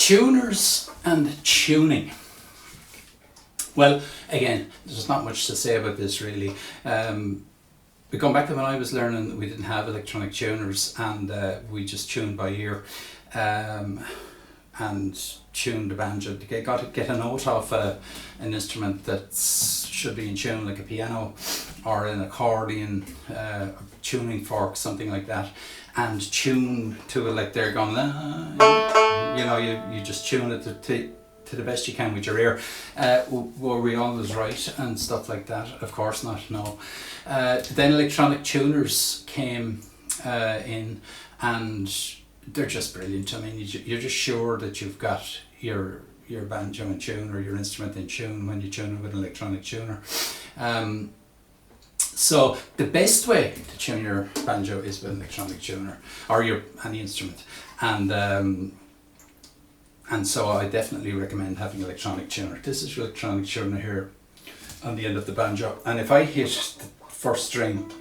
Tuners and tuning. Well, again, there's not much to say about this really. We come back to when I was learning, we didn't have electronic tuners, and we just tuned by ear and tuned the banjo to get a note off an instrument that should be in tune, like a piano or an accordion, tuning fork, something like that, and tune to it like they're going, you know, you just tune it to the best you can with your ear. Were we always right and stuff like that? Of course not, no. Then electronic tuners came in, and they're just brilliant. I mean, you're just sure that you've got your banjo in tune or your instrument in tune when you tune it with an electronic tuner. So the best way to tune your banjo is with an electronic tuner or any instrument, and so I definitely recommend having an electronic tuner. This is your electronic tuner here on the end of the banjo, and if I hit the first string,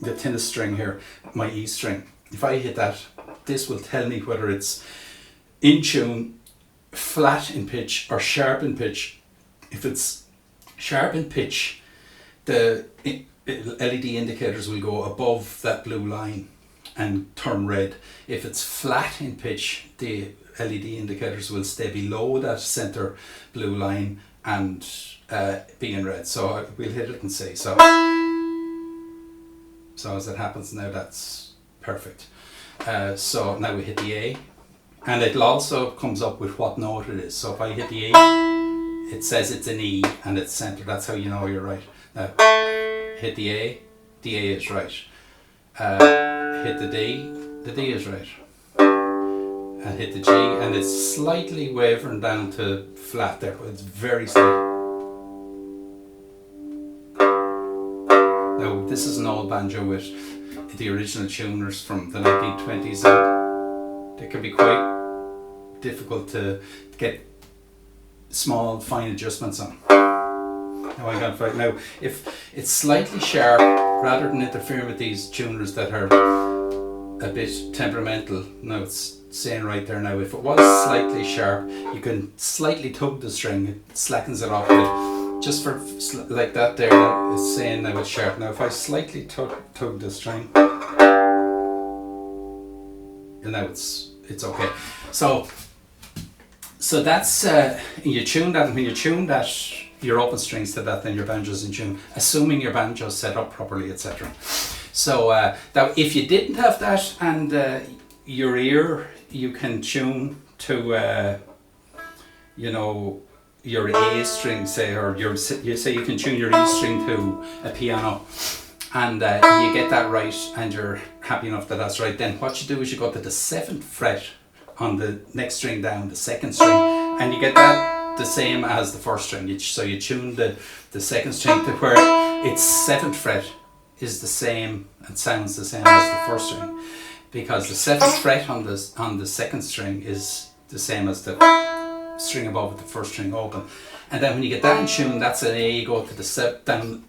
the thinnest string here, my E string, if I hit that, this will tell me whether it's in tune, flat in pitch or sharp in pitch. If it's sharp in pitch, the LED indicators will go above that blue line and turn red. If it's flat in pitch, the LED indicators will stay below that center blue line and be in red. So we'll hit it and see. So as it happens now, that's perfect. So now we hit the A, and it also comes up with what note it is. So if I hit the A, it says it's an E and it's centered. That's how you know you're right. Now hit the A is right. Hit the D is right. And hit the G, and it's slightly wavering down to flat there. It's very slight. Now this is an old banjo with the original tuners from the 1920s, and they can be quite difficult to get small fine adjustments on. Now I'm going to find, now if it's slightly sharp, rather than interfering with these tuners that are a bit temperamental, now it's saying right there now, if it was slightly sharp, you can slightly tug the string, it slackens it off a bit, just for like that there. Now it's saying now it's sharp. Now if I slightly tug the string, and now it's okay. So that's you tune that, and when you tune that, your open strings to that, then your banjo's in tune, assuming your banjo's set up properly, etc. So that if you didn't have that, and your ear, you can tune to you know, your A string, say, or you say you can tune your E string to a piano, and you get that right, and you're happy enough that that's right. Then what you do is you go to the 7th fret on the next string down, the 2nd string, and you get that the same as the 1st string. So you tune the 2nd string to where its 7th fret is the same and sounds the same as the 1st string, because the 7th fret on the 2nd string is the same as the string above with the 1st string open. And then when you get that in tune, that's an A, you go to the down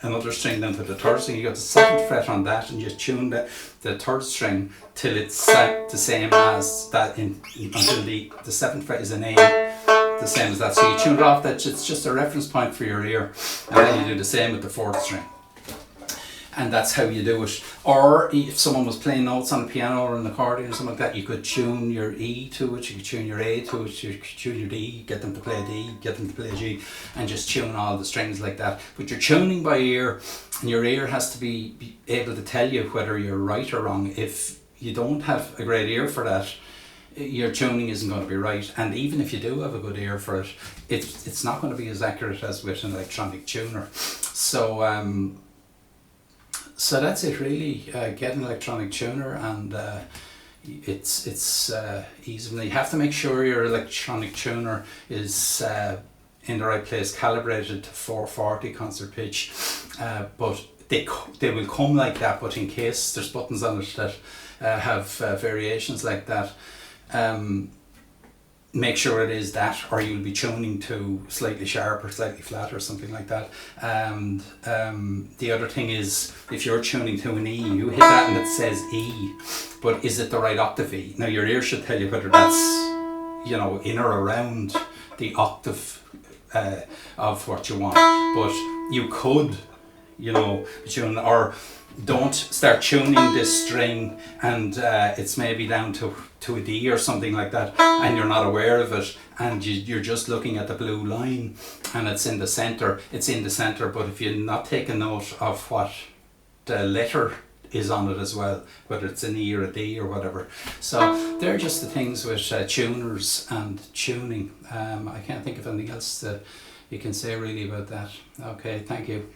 another string down to the 3rd string, you got the 7th fret on that, and you tune the 3rd string till it's the same as that until the 7th fret is an A, the same as that. So you tune it off, that it's just a reference point for your ear, and then you do the same with the 4th string. And that's how you do it. Or if someone was playing notes on a piano or an accordion or something like that, you could tune your E to it, you could tune your A to it, you could tune your D, get them to play a D, get them to play a G, and just tune all the strings like that. But you're tuning by ear, and your ear has to be able to tell you whether you're right or wrong. If you don't have a great ear for that, your tuning isn't going to be right. And even if you do have a good ear for it, it's not going to be as accurate as with an electronic tuner. So that's it really. Get an electronic tuner, and it's easy. You have to make sure your electronic tuner is in the right place, calibrated to 440 concert pitch. But they will come like that. But in case there's buttons on it that have variations like that, make sure it is that, or you'll be tuning to slightly sharp or slightly flat or something like that. And the other thing is, if you're tuning to an E, you hit that and it says E, but is it the right octave E? Now your ear should tell you whether that's you know, in or around the octave of what you want. But you could, you know, tune, or don't start tuning this string and it's maybe down to a D or something like that, and you're not aware of it, and you're just looking at the blue line and it's in the center. It's in the center, but if you're not taking note of what the letter is on it as well, whether it's an E or a D or whatever. So they're just the things with tuners and tuning. I can't think of anything else that you can say really about that. Okay, thank you.